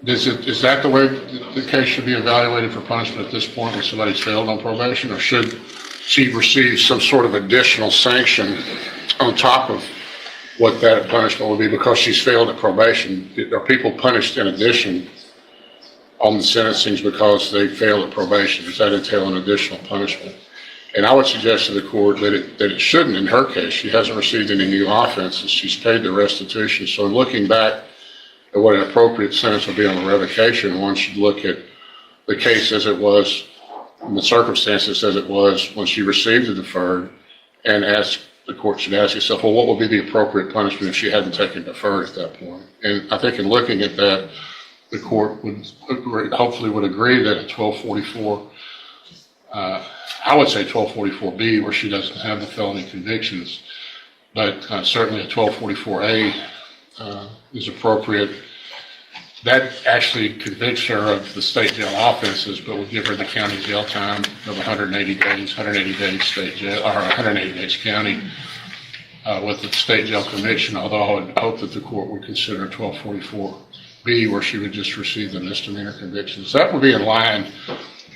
Is that the way the case should be evaluated for punishment at this point when somebody's failed on probation, or should she receive some sort of additional sanction on top of what that punishment would be because she's failed at probation? Are people punished in addition on the sentencings because they failed at probation? Does that entail an additional punishment? And I would suggest to the court that it shouldn't in her case. She hasn't received any new offenses. She's paid the restitution. So in looking back at what an appropriate sentence would be on the revocation, one should look at the case as it was, and the circumstances as it was when she received the deferred, and the court should ask itself, well, what would be the appropriate punishment if she hadn't taken deferred at that point? And I think in looking at that, the court would hopefully would agree that a 1244, I would say 1244B, where she doesn't have the felony convictions, but certainly a 1244A is appropriate. That actually convicts her of the state jail offenses, but would give her the county jail time of 180 days, 180 days state jail, or 180 days county with the state jail conviction, although I would hope that the court would consider 1244B, where she would just receive the misdemeanor convictions. That would be in line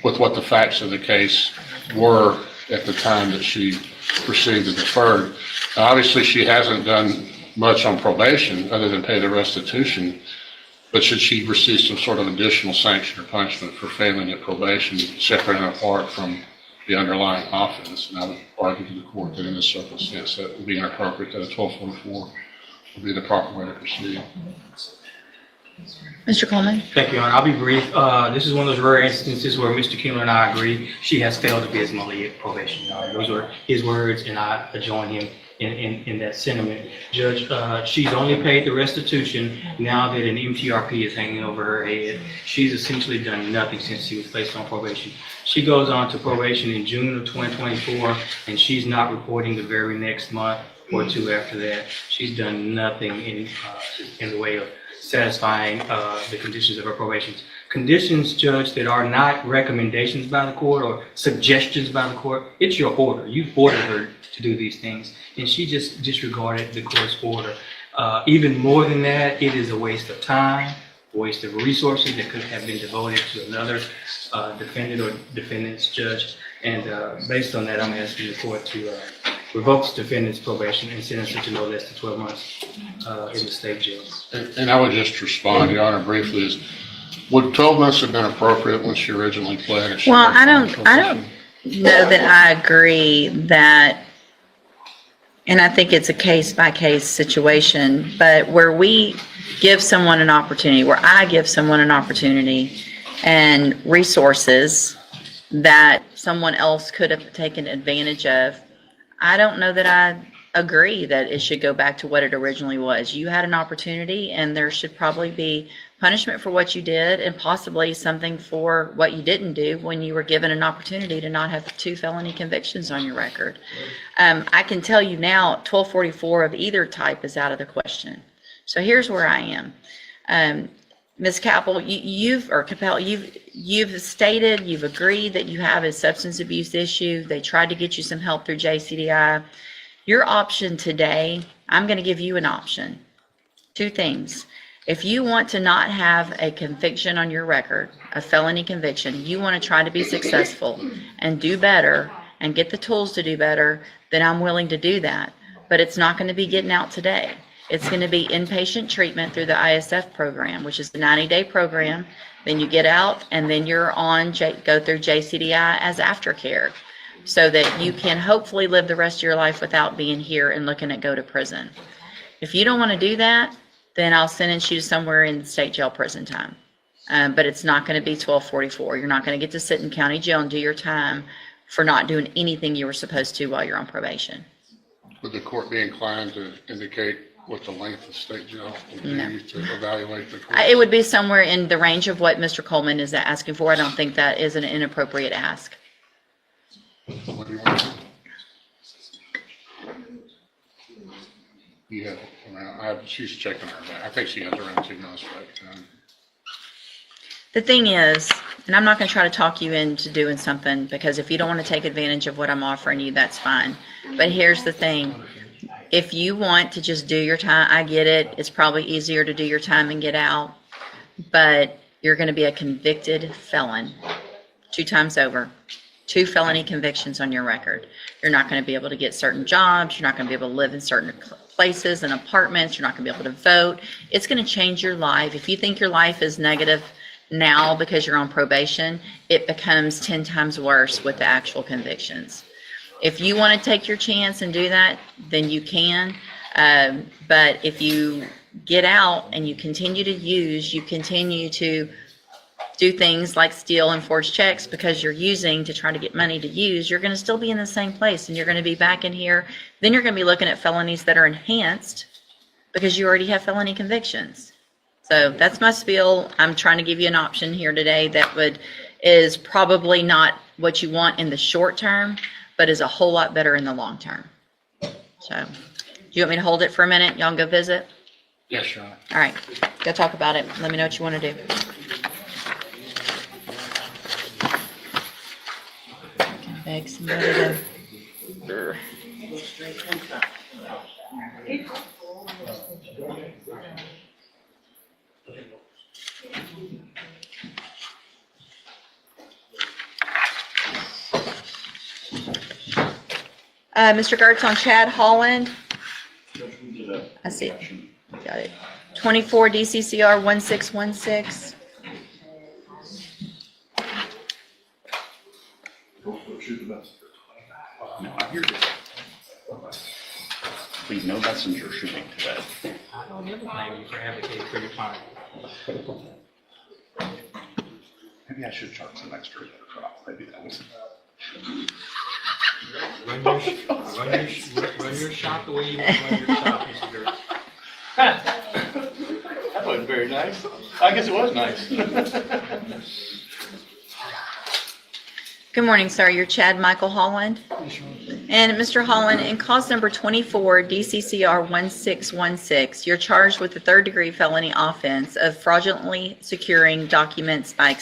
with what the facts of the case were at the time that she received the deferred. Now, obviously, she hasn't done much on probation other than pay the restitution, but should she receive some sort of additional sanction or punishment for failing at probation, separate and apart from the underlying offense? And I would argue to the court that in this circumstance that would be inappropriate, that a 1244 would be the proper way to proceed. Mr. Coleman? Thank you, Your Honor. I'll be brief. This is one of those rare instances where Mr. Kimler and I agree she has failed abysmally at probation. Those are his words, and I join him in that sentiment. Judge, she's only paid the restitution now that an MTRP is hanging over her head. She's essentially done nothing since she was placed on probation. She goes on to probation in June of 2024, and she's not reporting the very next month or two after that. She's done nothing in the way of satisfying the conditions of her probation. Conditions, Judge, that are not recommendations by the court or suggestions by the court. It's your order. You've ordered her to do these things, and she just disregarded the court's order. Even more than that, it is a waste of time, a waste of resources that could have been devoted to another defendant or defendant's judge. And based on that, I'm asking the court to revoke the defendant's probation and sentence her to no less than 12 months in the state jail. And I would just respond, Your Honor, briefly. Would 12 months have been appropriate when she originally pled? Well, I don't know that I agree that, and I think it's a case-by-case situation, but where we give someone an opportunity, where I give someone an opportunity and resources that someone else could have taken advantage of, I don't know that I agree that it should go back to what it originally was. You had an opportunity, and there should probably be punishment for what you did and possibly something for what you didn't do when you were given an opportunity to not have 2 felony convictions on your record. I can tell you now 1244 of either type is out of the question. So here's where I am. Ms. Capel, you've stated, you've agreed that you have a substance abuse issue. They tried to get you some help through JCDI. Your option today, I'm going to give you an option. 2 things. If you want to not have a conviction on your record, a felony conviction, you want to try to be successful and do better and get the tools to do better, then I'm willing to do that. But it's not going to be getting out today. It's going to be inpatient treatment through the ISF program, which is the 90-day program. Then you get out, and then you're on go through JCDI as aftercare, so that you can hopefully live the rest of your life without being here and looking at go to prison. If you don't want to do that, then I'll sentence you to somewhere in state jail prison time. But it's not going to be 1244. You're not going to get to sit in county jail and do your time for not doing anything you were supposed to while you're on probation. Would the court be inclined to indicate what the length of state jail would be to evaluate the court? It would be somewhere in the range of what Mr. Coleman is asking for. I don't think that is an inappropriate ask. What do you want to do? Yeah, she's checking her back. I think she has around 2 months back time. The thing is, and I'm not going to try to talk you into doing something, because if you don't want to take advantage of what I'm offering you, that's fine. But here's the thing. If you want to just do your time, I get it. It's probably easier to do your time and get out. but you're going to be a convicted felon 2 times over. 2 felony convictions on your record. You're not going to be able to get certain jobs. You're not going to be able to live in certain places and apartments. You're not going to be able to vote. It's going to change your life. If you think your life is negative now because you're on probation, it becomes 10 times worse with the actual convictions. If you want to take your chance and do that, then you can. But if you get out and you continue to use, you continue to do things like steal and forge checks because you're using to try to get money to use, you're going to still be in the same place and you're going to be back in here. Then you're going to be looking at felonies that are enhanced because you already have felony convictions. So that's my spiel. I'm trying to give you an option here today that is probably not what you want in the short term, but is a whole lot better in the long term. So do you want me to hold it for a minute? Y'all can go visit? Yes, Your Honor. All right, go talk about it. Let me know what you want to do. Beg somebody to. Mr. Gertz on Chad Holland. I see. Got it. 24 DCCR 1616. No, I hear you. Please, no messenger shooting today. I don't ever blame you for advocating for your client. Maybe I should charge some extra for the trial. Maybe that was. Run your shop the way you want to run your shop, Mr. Gertz. That wasn't very nice. I guess it was nice. Good morning, sir. You're Chad Michael Holland. And Mr. Holland, in cause number 24, DCCR 1616, you're charged with the 3rd-degree felony offense of fraudulently securing documents by I'm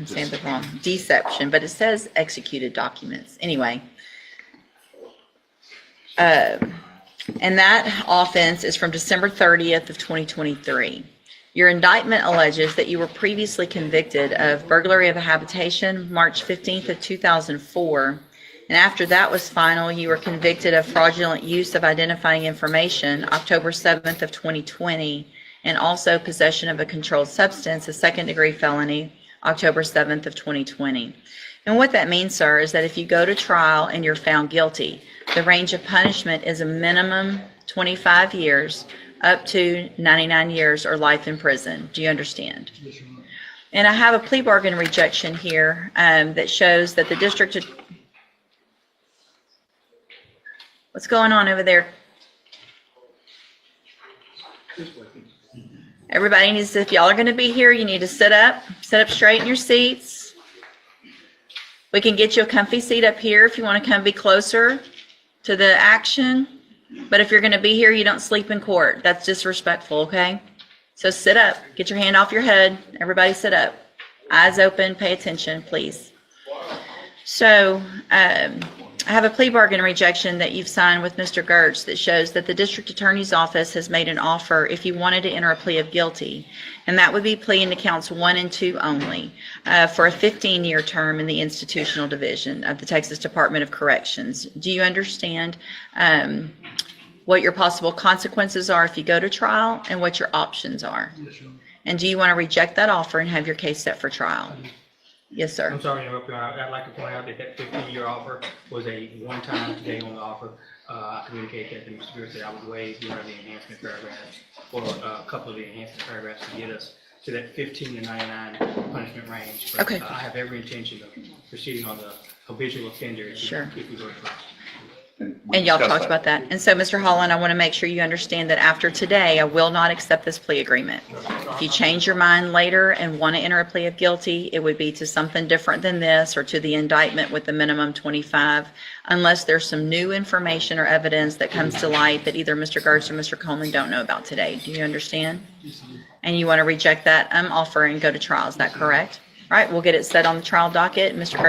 saying the wrong, deception, but it says executed documents. Anyway. And that offense is from December 30th of 2023. Your indictment alleges that you were previously convicted of burglary of a habitation March 15th of 2004, and after that was final, you were convicted of fraudulent use of identifying information October 7th of 2020, and also possession of a controlled substance, a 2nd-degree felony, October 7th of 2020. And what that means, sir, is that if you go to trial and you're found guilty, the range of punishment is a minimum 25 years up to 99 years or life in prison. Do you understand? And I have a plea bargain rejection here that shows that the district... What's going on over there? Everybody needs to, if y'all are going to be here, you need to sit up straight in your seats. We can get you a comfy seat up here if you want to come be closer to the action. But if you're going to be here, you don't sleep in court. That's disrespectful, okay? So sit up. Get your hand off your head. Everybody sit up. Eyes open. Pay attention, please. So I have a plea bargain rejection that you've signed with Mr. Gertz that shows that the district attorney's office has made an offer if you wanted to enter a plea of guilty. And that would be plea into counts 1 and 2 only for a 15-year term in the institutional division of the Texas Department of Corrections. Do you understand what your possible consequences are if you go to trial and what your options are? And do you want to reject that offer and have your case set for trial? Yes, sir. I'm sorry to interrupt you. I'd like to point out that that 15-year offer was a one-time day on the offer. I communicated that to Mr. Gertz that I would waive one of the enhancement paragraphs or a couple of the enhancement paragraphs to get us to that 15 to 99 punishment range. But, Okay. I have every intention of proceeding on the habitual offender if we go to trial. And y'all talked about that. And so, Mr. Holland, I want to make sure you understand that after today, I will not accept this plea agreement. If you change your mind later and want to enter a plea of guilty, it would be to something different than this or to the indictment with the minimum 25, unless there's some new information or evidence that comes to light that either Mr. Gertz or Mr. Coleman don't know about today. Do you understand? And you want to reject that offer and go to trial. Is that correct? All right, we'll get it set on the trial docket. Mr. Gertz